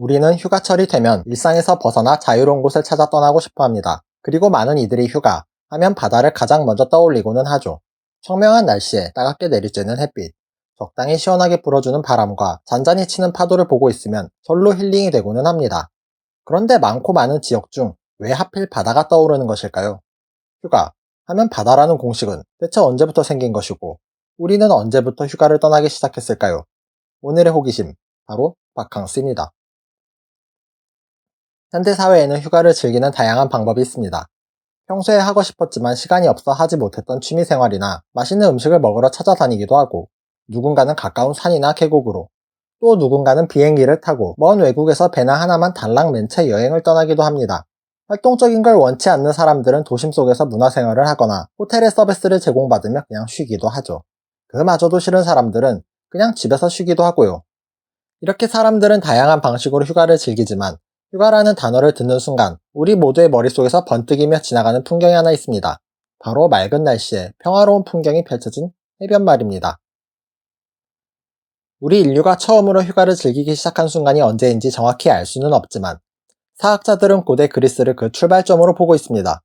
우리는 휴가철이 되면 일상에서 벗어나 자유로운 곳을 찾아 떠나고 싶어 합니다. 그리고 많은 이들이 휴가 하면 바다를 가장 먼저 떠올리고는 하죠. 청명한 날씨에 따갑게 내리쬐는 햇빛, 적당히 시원하게 불어주는 바람과 잔잔히 치는 파도를 보고 있으면 절로 힐링이 되고는 합니다. 그런데 많고 많은 지역 중 왜 하필 바다가 떠오르는 것일까요? 휴가 하면 바다라는 공식은 대체 언제부터 생긴 것이고 우리는 언제부터 휴가를 떠나기 시작했을까요? 오늘의 호기심, 바로 바캉스입니다. 현대사회에는 휴가를 즐기는 다양한 방법이 있습니다. 평소에 하고 싶었지만 시간이 없어 하지 못했던 취미생활이나 맛있는 음식을 먹으러 찾아다니기도 하고, 누군가는 가까운 산이나 계곡으로, 또 누군가는 비행기를 타고 먼 외국에서 배나 하나만 달랑 맨 채 여행을 떠나기도 합니다. 활동적인 걸 원치 않는 사람들은 도심 속에서 문화생활을 하거나 호텔의 서비스를 제공받으며 그냥 쉬기도 하죠. 그마저도 싫은 사람들은 그냥 집에서 쉬기도 하고요. 이렇게 사람들은 다양한 방식으로 휴가를 즐기지만, 휴가라는 단어를 듣는 순간 우리 모두의 머릿속에서 번뜩이며 지나가는 풍경이 하나 있습니다. 바로 맑은 날씨에 평화로운 풍경이 펼쳐진 해변 말입니다. 우리 인류가 처음으로 휴가를 즐기기 시작한 순간이 언제인지 정확히 알 수는 없지만, 사학자들은 고대 그리스를 그 출발점으로 보고 있습니다.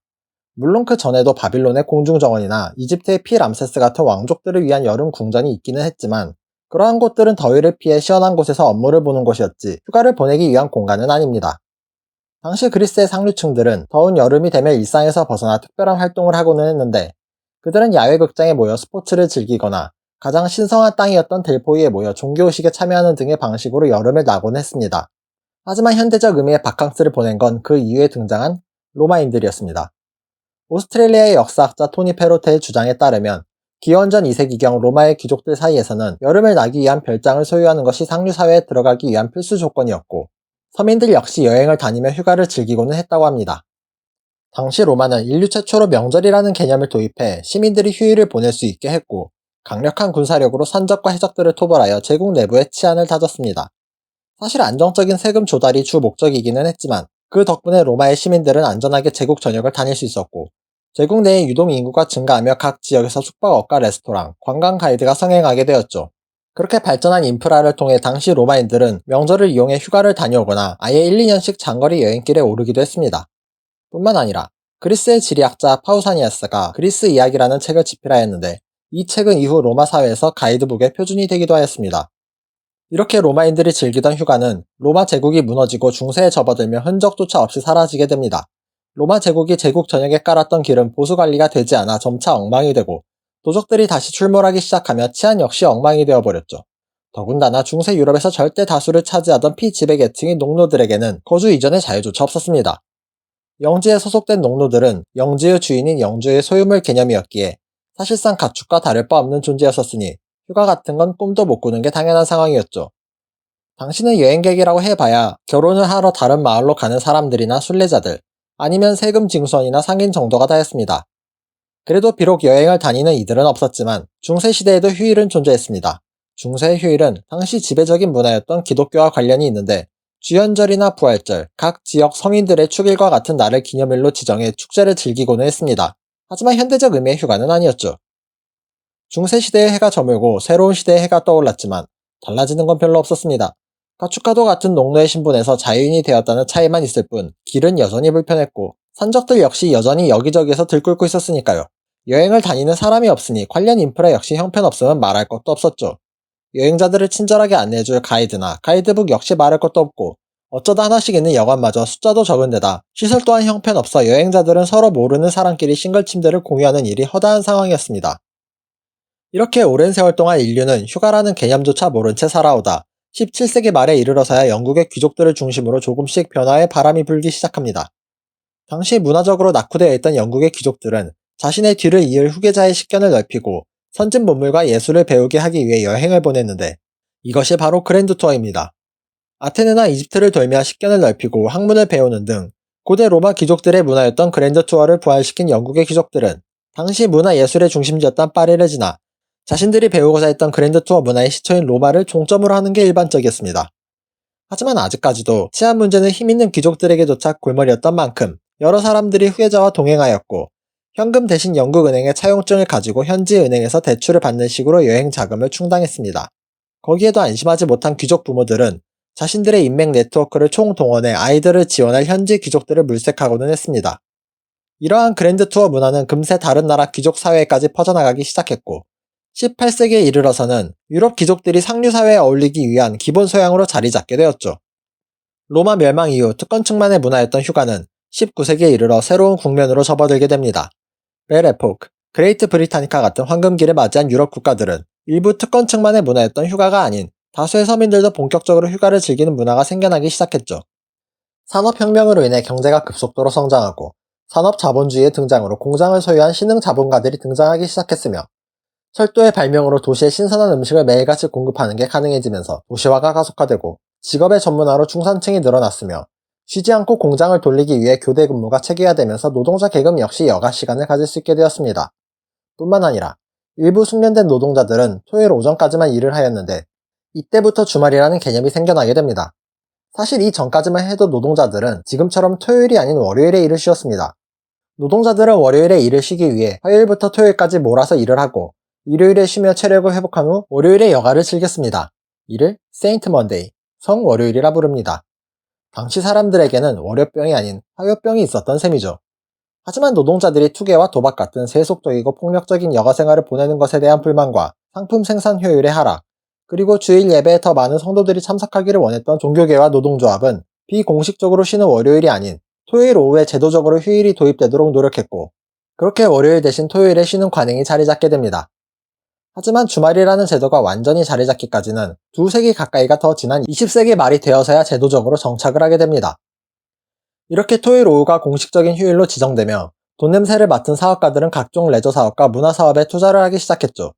물론 그 전에도 바빌론의 공중정원이나 이집트의 피람세스 같은 왕족들을 위한 여름 궁전이 있기는 했지만, 그러한 곳들은 더위를 피해 시원한 곳에서 업무를 보는 곳이었지 휴가를 보내기 위한 공간은 아닙니다. 당시 그리스의 상류층들은 더운 여름이 되면 일상에서 벗어나 특별한 활동을 하고는 했는데, 그들은 야외 극장에 모여 스포츠를 즐기거나 가장 신성한 땅이었던 델포이에 모여 종교의식에 참여하는 등의 방식으로 여름을 나곤 했습니다. 하지만 현대적 의미의 바캉스를 보낸 건 그 이후에 등장한 로마인들이었습니다. 오스트레일리아의 역사학자 토니 페로테의 주장에 따르면, 기원전 2세기경 로마의 귀족들 사이에서는 여름을 나기 위한 별장을 소유하는 것이 상류사회에 들어가기 위한 필수 조건이었고, 서민들 역시 여행을 다니며 휴가를 즐기고는 했다고 합니다. 당시 로마는 인류 최초로 명절이라는 개념을 도입해 시민들이 휴일을 보낼 수 있게 했고, 강력한 군사력으로 산적과 해적들을 토벌하여 제국 내부의 치안을 다졌습니다. 사실 안정적인 세금 조달이 주 목적이기는 했지만, 그 덕분에 로마의 시민들은 안전하게 제국 전역을 다닐 수 있었고, 제국 내의 유동 인구가 증가하며 각 지역에서 숙박업과 레스토랑, 관광 가이드가 성행하게 되었죠. 그렇게 발전한 인프라를 통해 당시 로마인들은 명절을 이용해 휴가를 다녀오거나 아예 1, 2년씩 장거리 여행길에 오르기도 했습니다. 뿐만 아니라 그리스의 지리학자 파우사니아스가 그리스 이야기라는 책을 집필하였는데, 이 책은 이후 로마 사회에서 가이드북의 표준이 되기도 하였습니다. 이렇게 로마인들이 즐기던 휴가는 로마 제국이 무너지고 중세에 접어들며 흔적조차 없이 사라지게 됩니다. 로마 제국이 제국 전역에 깔았던 길은 보수관리가 되지 않아 점차 엉망이 되고, 도적들이 다시 출몰하기 시작하며 치안 역시 엉망이 되어버렸죠. 더군다나 중세 유럽에서 절대 다수를 차지하던 피지배계층인 농노들에게는 거주 이전의 자유조차 없었습니다. 영지에 소속된 농노들은 영지의 주인인 영주의 소유물 개념이었기에 사실상 가축과 다를 바 없는 존재였었으니 휴가 같은 건 꿈도 못 꾸는 게 당연한 상황이었죠. 당신은 여행객이라고 해봐야 결혼을 하러 다른 마을로 가는 사람들이나 순례자들, 아니면 세금 징수원이나 상인 정도가 다였습니다. 그래도 비록 여행을 다니는 이들은 없었지만 중세시대에도 휴일은 존재했습니다. 중세의 휴일은 당시 지배적인 문화였던 기독교와 관련이 있는데, 주연절이나 부활절, 각 지역 성인들의 축일과 같은 날을 기념일로 지정해 축제를 즐기고는 했습니다. 하지만 현대적 의미의 휴가는 아니었죠. 중세시대의 해가 저물고 새로운 시대의 해가 떠올랐지만 달라지는 건 별로 없었습니다. 가축과도 같은 농노의 신분에서 자유인이 되었다는 차이만 있을 뿐, 길은 여전히 불편했고 산적들 역시 여전히 여기저기에서 들끓고 있었으니까요. 여행을 다니는 사람이 없으니 관련 인프라 역시 형편없으면 말할 것도 없었죠. 여행자들을 친절하게 안내해줄 가이드나 가이드북 역시 말할 것도 없고, 어쩌다 하나씩 있는 여관마저 숫자도 적은 데다 시설 또한 형편없어 여행자들은 서로 모르는 사람끼리 싱글 침대를 공유하는 일이 허다한 상황이었습니다. 이렇게 오랜 세월 동안 인류는 휴가라는 개념조차 모른 채 살아오다 17세기 말에 이르러서야 영국의 귀족들을 중심으로 조금씩 변화의 바람이 불기 시작합니다. 당시 문화적으로 낙후되어 있던 영국의 귀족들은 자신의 뒤를 이을 후계자의 식견을 넓히고 선진 문물과 예술을 배우게 하기 위해 여행을 보냈는데, 이것이 바로 그랜드 투어입니다. 아테네나 이집트를 돌며 식견을 넓히고 학문을 배우는 등 고대 로마 귀족들의 문화였던 그랜드 투어를 부활시킨 영국의 귀족들은 당시 문화예술의 중심지였던 파리를 지나 자신들이 배우고자 했던 그랜드 투어 문화의 시초인 로마를 종점으로 하는 게 일반적이었습니다. 하지만 아직까지도 치안 문제는 힘있는 귀족들에게조차 골머리였던 만큼 여러 사람들이 후계자와 동행하였고, 현금 대신 영국은행의 차용증을 가지고 현지 은행에서 대출을 받는 식으로 여행 자금을 충당했습니다. 거기에도 안심하지 못한 귀족 부모들은 자신들의 인맥 네트워크를 총동원해 아이들을 지원할 현지 귀족들을 물색하고는 했습니다. 이러한 그랜드 투어 문화는 금세 다른 나라 귀족 사회에까지 퍼져나가기 시작했고 18세기에 이르러서는 유럽 귀족들이 상류 사회에 어울리기 위한 기본 소양으로 자리 잡게 되었죠. 로마 멸망 이후 특권층만의 문화였던 휴가는 19세기에 이르러 새로운 국면으로 접어들게 됩니다. 벨 에포크, 그레이트 브리타니카 같은 황금기를 맞이한 유럽 국가들은 일부 특권층만의 문화였던 휴가가 아닌 다수의 서민들도 본격적으로 휴가를 즐기는 문화가 생겨나기 시작했죠. 산업혁명으로 인해 경제가 급속도로 성장하고 산업자본주의의 등장으로 공장을 소유한 신흥 자본가들이 등장하기 시작했으며 철도의 발명으로 도시에 신선한 음식을 매일같이 공급하는 게 가능해지면서 도시화가 가속화되고 직업의 전문화로 중산층이 늘어났으며 쉬지 않고 공장을 돌리기 위해 교대 근무가 체계화되면서 노동자 계급 역시 여가 시간을 가질 수 있게 되었습니다. 뿐만 아니라 일부 숙련된 노동자들은 토요일 오전까지만 일을 하였는데 이때부터 주말이라는 개념이 생겨나게 됩니다. 사실 이 전까지만 해도 노동자들은 지금처럼 토요일이 아닌 월요일에 일을 쉬었습니다. 노동자들은 월요일에 일을 쉬기 위해 화요일부터 토요일까지 몰아서 일을 하고 일요일에 쉬며 체력을 회복한 후 월요일에 여가를 즐겼습니다. 이를 세인트 먼데이, 성월요일이라 부릅니다. 당시 사람들에게는 월요병이 아닌 화요병이 있었던 셈이죠. 하지만 노동자들이 투개와 도박 같은 세속적이고 폭력적인 여가 생활을 보내는 것에 대한 불만과 상품 생산 효율의 하락, 그리고 주일 예배에 더 많은 성도들이 참석하기를 원했던 종교계와 노동조합은 비공식적으로 쉬는 월요일이 아닌 토요일 오후에 제도적으로 휴일이 도입되도록 노력했고, 그렇게 월요일 대신 토요일에 쉬는 관행이 자리 잡게 됩니다. 하지만 주말이라는 제도가 완전히 자리 잡기까지는 2세기 가까이가 더 지난 20세기 말이 되어서야 제도적으로 정착을 하게 됩니다. 이렇게 토요일 오후가 공식적인 휴일로 지정되며 돈 냄새를 맡은 사업가들은 각종 레저 사업과 문화 사업에 투자를 하기 시작했죠.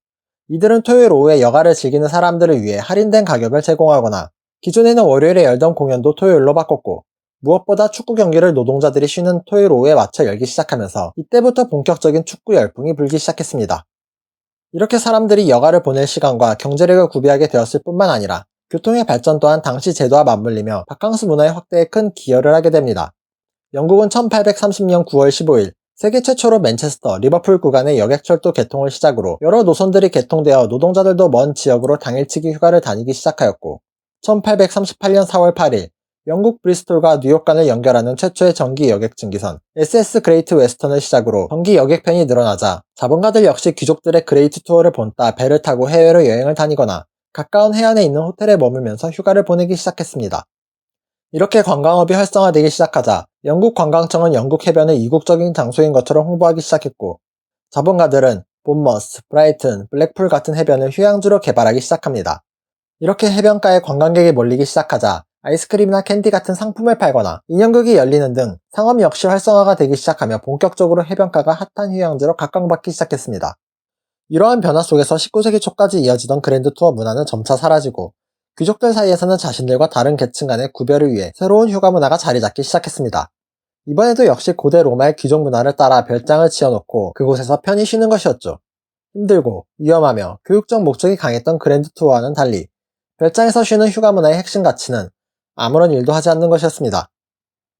이들은 토요일 오후에 여가를 즐기는 사람들을 위해 할인된 가격을 제공하거나 기존에는 월요일에 열던 공연도 토요일로 바꿨고, 무엇보다 축구 경기를 노동자들이 쉬는 토요일 오후에 맞춰 열기 시작하면서 이때부터 본격적인 축구 열풍이 불기 시작했습니다. 이렇게 사람들이 여가를 보낼 시간과 경제력을 구비하게 되었을 뿐만 아니라 교통의 발전 또한 당시 제도와 맞물리며 바캉스 문화의 확대에 큰 기여를 하게 됩니다. 영국은 1830년 9월 15일 세계 최초로 맨체스터, 리버풀 구간의 여객철도 개통을 시작으로 여러 노선들이 개통되어 노동자들도 먼 지역으로 당일치기 휴가를 다니기 시작하였고, 1838년 4월 8일 영국 브리스톨과 뉴욕 간을 연결하는 최초의 전기 여객 증기선 SS 그레이트 웨스턴을 시작으로 전기 여객편이 늘어나자 자본가들 역시 귀족들의 그레이트 투어를 본따 배를 타고 해외로 여행을 다니거나 가까운 해안에 있는 호텔에 머물면서 휴가를 보내기 시작했습니다. 이렇게 관광업이 활성화되기 시작하자 영국 관광청은 영국 해변을 이국적인 장소인 것처럼 홍보하기 시작했고, 자본가들은 본머스, 브라이튼, 블랙풀 같은 해변을 휴양지로 개발하기 시작합니다. 이렇게 해변가에 관광객이 몰리기 시작하자 아이스크림이나 캔디 같은 상품을 팔거나 인형극이 열리는 등 상업 역시 활성화가 되기 시작하며 본격적으로 해변가가 핫한 휴양지로 각광받기 시작했습니다. 이러한 변화 속에서 19세기 초까지 이어지던 그랜드 투어 문화는 점차 사라지고 귀족들 사이에서는 자신들과 다른 계층 간의 구별을 위해 새로운 휴가 문화가 자리 잡기 시작했습니다. 이번에도 역시 고대 로마의 귀족 문화를 따라 별장을 지어놓고 그곳에서 편히 쉬는 것이었죠. 힘들고 위험하며 교육적 목적이 강했던 그랜드 투어와는 달리 별장에서 쉬는 휴가 문화의 핵심 가치는 아무런 일도 하지 않는 것이었습니다.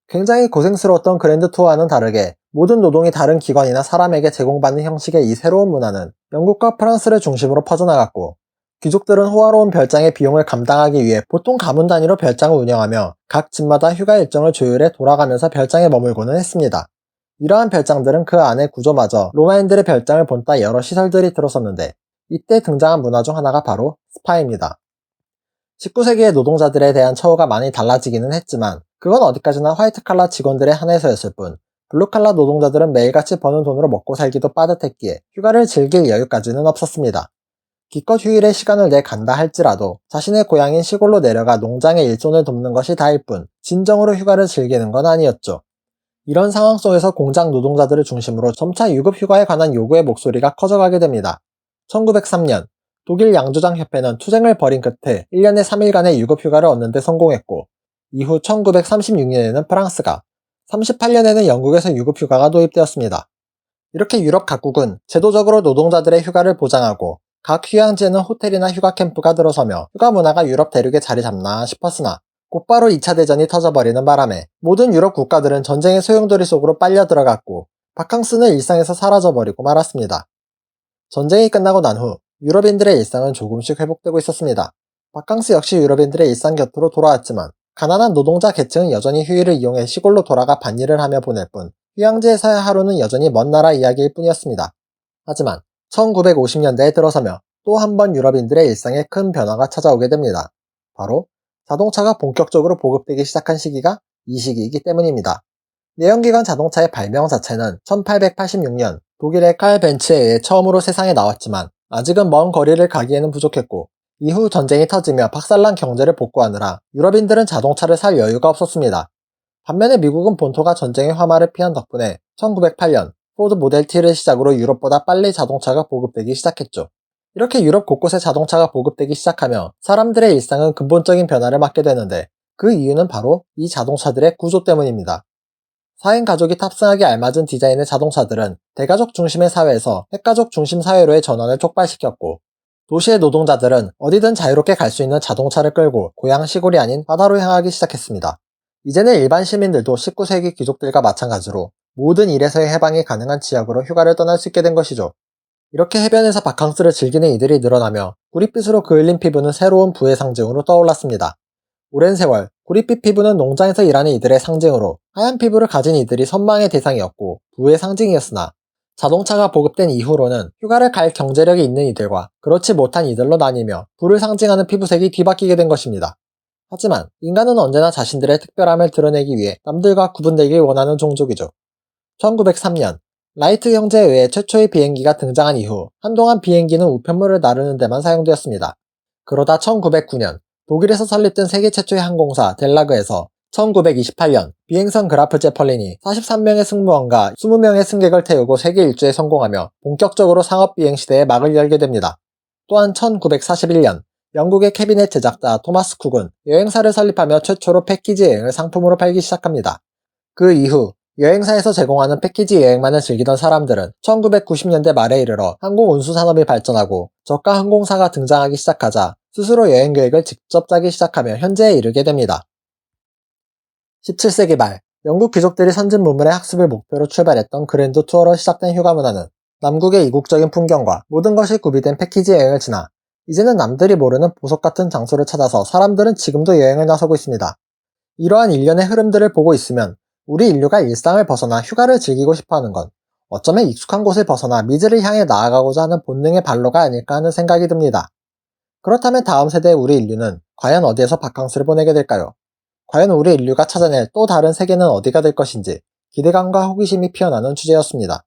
굉장히 고생스러웠던 그랜드 투어와는 다르게 모든 노동이 다른 기관이나 사람에게 제공받는 형식의 이 새로운 문화는 영국과 프랑스를 중심으로 퍼져나갔고, 귀족들은 호화로운 별장의 비용을 감당하기 위해 보통 가문 단위로 별장을 운영하며 각 집마다 휴가 일정을 조율해 돌아가면서 별장에 머물고는 했습니다. 이러한 별장들은 그 안의 구조마저 로마인들의 별장을 본따 여러 시설들이 들어섰는데, 이때 등장한 문화 중 하나가 바로 스파입니다. 19세기의 노동자들에 대한 처우가 많이 달라지기는 했지만 그건 어디까지나 화이트칼라 직원들의 한해서였을 뿐, 블루칼라 노동자들은 매일같이 버는 돈으로 먹고 살기도 빠듯했기에 휴가를 즐길 여유까지는 없었습니다. 기껏 휴일에 시간을 내 간다 할지라도 자신의 고향인 시골로 내려가 농장의 일손을 돕는 것이 다일 뿐 진정으로 휴가를 즐기는 건 아니었죠. 이런 상황 속에서 공장 노동자들을 중심으로 점차 유급 휴가에 관한 요구의 목소리가 커져가게 됩니다. 1903년 독일 양조장협회는 투쟁을 벌인 끝에 1년에 3일간의 유급 휴가를 얻는 데 성공했고, 이후 1936년에는 프랑스가, 38년에는 영국에서 유급 휴가가 도입되었습니다. 이렇게 유럽 각국은 제도적으로 노동자들의 휴가를 보장하고 각 휴양지에는 호텔이나 휴가 캠프가 들어서며 휴가 문화가 유럽 대륙에 자리 잡나 싶었으나 곧바로 2차 대전이 터져버리는 바람에 모든 유럽 국가들은 전쟁의 소용돌이 속으로 빨려 들어갔고 바캉스는 일상에서 사라져버리고 말았습니다. 전쟁이 끝나고 난 후 유럽인들의 일상은 조금씩 회복되고 있었습니다. 바캉스 역시 유럽인들의 일상 곁으로 돌아왔지만 가난한 노동자 계층은 여전히 휴일을 이용해 시골로 돌아가 밭일을 하며 보낼 뿐 휴양지에서의 하루는 여전히 먼 나라 이야기일 뿐이었습니다. 하지만 1950년대에 들어서며 또 한 번 유럽인들의 일상에 큰 변화가 찾아오게 됩니다. 바로 자동차가 본격적으로 보급되기 시작한 시기가 이 시기이기 때문입니다. 내연기관 자동차의 발명 자체는 1886년 독일의 칼 벤츠에 의해 처음으로 세상에 나왔지만 아직은 먼 거리를 가기에는 부족했고 이후 전쟁이 터지며 박살난 경제를 복구하느라 유럽인들은 자동차를 살 여유가 없었습니다. 반면에 미국은 본토가 전쟁의 화마를 피한 덕분에 1908년 포드 모델 T를 시작으로 유럽보다 빨리 자동차가 보급되기 시작했죠. 이렇게 유럽 곳곳에 자동차가 보급되기 시작하며 사람들의 일상은 근본적인 변화를 맞게 되는데 그 이유는 바로 이 자동차들의 구조 때문입니다. 4인 가족이 탑승하기 알맞은 디자인의 자동차들은 대가족 중심의 사회에서 핵가족 중심 사회로의 전환을 촉발시켰고 도시의 노동자들은 어디든 자유롭게 갈 수 있는 자동차를 끌고 고향 시골이 아닌 바다로 향하기 시작했습니다. 이제는 일반 시민들도 19세기 귀족들과 마찬가지로 모든 일에서의 해방이 가능한 지역으로 휴가를 떠날 수 있게 된 것이죠. 이렇게 해변에서 바캉스를 즐기는 이들이 늘어나며 구릿빛으로 그을린 피부는 새로운 부의 상징으로 떠올랐습니다. 오랜 세월 구릿빛 피부는 농장에서 일하는 이들의 상징으로 하얀 피부를 가진 이들이 선망의 대상이었고 부의 상징이었으나 자동차가 보급된 이후로는 휴가를 갈 경제력이 있는 이들과 그렇지 못한 이들로 나뉘며 부를 상징하는 피부색이 뒤바뀌게 된 것입니다. 하지만 인간은 언제나 자신들의 특별함을 드러내기 위해 남들과 구분되길 원하는 종족이죠. 1903년 라이트 형제에 의해 최초의 비행기가 등장한 이후 한동안 비행기는 우편물을 나르는 데만 사용되었습니다. 그러다 1909년 독일에서 설립된 세계 최초의 항공사 델라그에서 1928년 비행선 그라프 제펄린이 43명의 승무원과 20명의 승객을 태우고 세계 일주에 성공하며 본격적으로 상업 비행 시대에 막을 열게 됩니다. 또한 1941년 영국의 캐비넷 제작자 토마스 쿡은 여행사를 설립하며 최초로 패키지 여행을 상품으로 팔기 시작합니다. 그 이후 여행사에서 제공하는 패키지 여행만을 즐기던 사람들은 1990년대 말에 이르러 항공 운수 산업이 발전하고 저가 항공사가 등장하기 시작하자 스스로 여행 계획을 직접 짜기 시작하며 현재에 이르게 됩니다. 17세기 말 영국 귀족들이 선진 문물의 학습을 목표로 출발했던 그랜드 투어로 시작된 휴가 문화는 남국의 이국적인 풍경과 모든 것이 구비된 패키지 여행을 지나 이제는 남들이 모르는 보석 같은 장소를 찾아서 사람들은 지금도 여행을 나서고 있습니다. 이러한 일련의 흐름들을 보고 있으면 우리 인류가 일상을 벗어나 휴가를 즐기고 싶어하는 건 어쩌면 익숙한 곳을 벗어나 미지를 향해 나아가고자 하는 본능의 발로가 아닐까 하는 생각이 듭니다. 그렇다면 다음 세대의 우리 인류는 과연 어디에서 바캉스를 보내게 될까요? 과연 우리 인류가 찾아낼 또 다른 세계는 어디가 될 것인지 기대감과 호기심이 피어나는 주제였습니다.